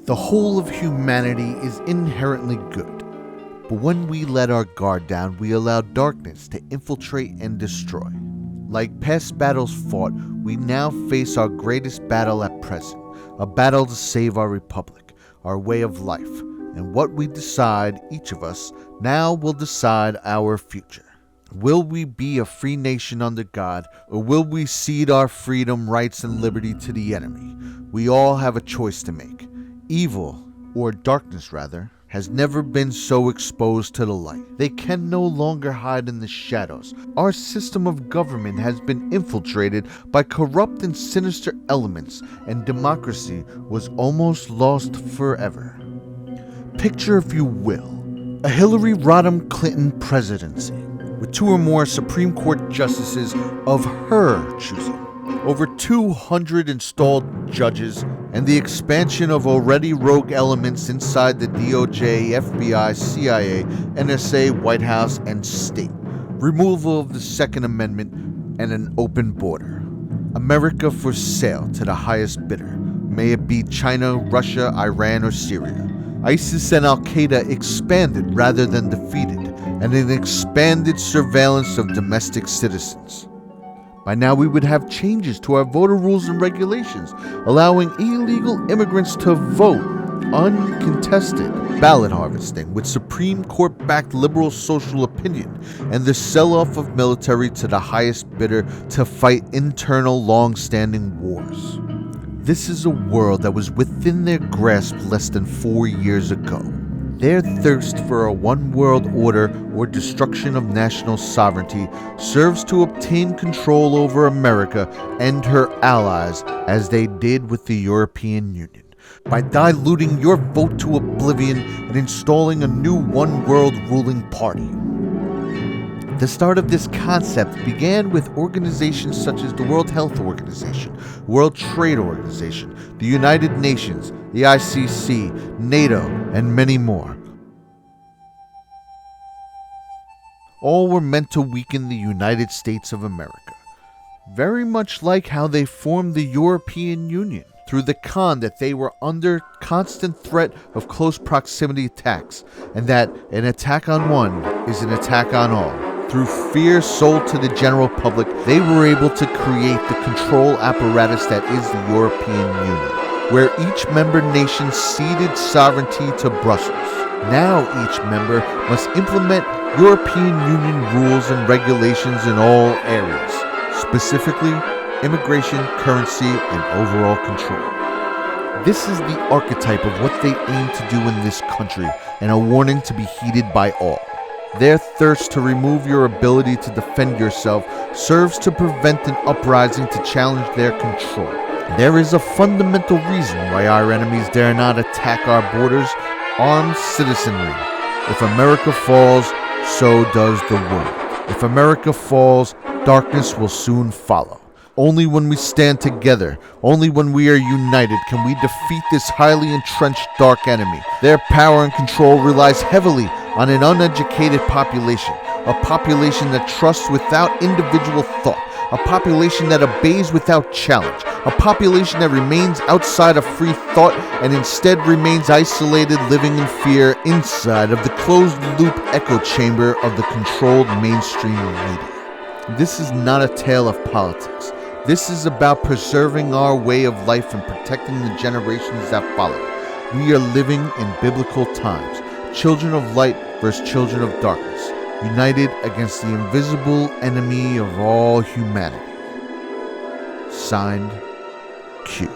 The whole of humanity is inherently good, but when we let our guard down, we allow darkness to infiltrate and destroy. Like past battles fought, we now face our greatest battle at present, a battle to save our republic, our way of life, and what we decide, each of us, now will decide our future. Will we be a free nation under God, or will we cede our freedom, rights, and liberty to the enemy? We all have a choice to make. Evil, or darkness rather, has never been so exposed to the light. They can no longer hide in the shadows. Our system of government has been infiltrated by corrupt and sinister elements, and democracy was almost lost forever. Picture, if you will, a Hillary Rodham Clinton presidency, with 2 or more Supreme Court justices of her choosing, over 200 installed judges, and the expansion of already rogue elements inside the DOJ, FBI, CIA, NSA, White House, and state, removal of the Second Amendment, and an open border. America for sale to the highest bidder, may it be China, Russia, Iran, or Syria. ISIS and Al-Qaeda expanded rather than defeated, and an expanded surveillance of domestic citizens. By now we would have changes to our voter rules and regulations, allowing illegal immigrants to vote, uncontested, ballot harvesting with Supreme Court-backed liberal social opinion, and the sell-off of military to the highest bidder to fight internal long-standing wars. This is a world that was within their grasp less than 4 years ago. Their thirst for a one-world order or destruction of national sovereignty serves to obtain control over America and her allies, as they did with the European Union, by diluting your vote to oblivion and installing a new one-world ruling party. The start of this concept began with organizations such as the World Health Organization, World Trade Organization, the United Nations, the ICC, NATO, and many more. All were meant to weaken the United States of America, very much like how they formed the European Union, through the con that they were under constant threat of close proximity attacks, and that an attack on one is an attack on all. Through fear sold to the general public, they were able to create the control apparatus that is the European Union, where each member nation ceded sovereignty to Brussels. Now each member must implement European Union rules and regulations in all areas, specifically immigration, currency, and overall control. This is the archetype of what they aim to do in this country, and a warning to be heeded by all. Their thirst to remove your ability to defend yourself serves to prevent an uprising to challenge their control. There is a fundamental reason why our enemies dare not attack our borders: armed citizenry. If America falls, so does the world. If America falls, darkness will soon follow. Only when we stand together, only when we are united, can we defeat this highly entrenched dark enemy. Their power and control relies heavily on an uneducated population, a population that trusts without individual thought, a population that obeys without challenge, a population that remains outside of free thought and instead remains isolated, living in fear inside of the closed-loop echo chamber of the controlled mainstream media. This is not a tale of politics. This is about preserving our way of life and protecting the generations that follow. We are living in biblical times. Children of light versus children of darkness, united against the invisible enemy of all humanity. Signed, Q.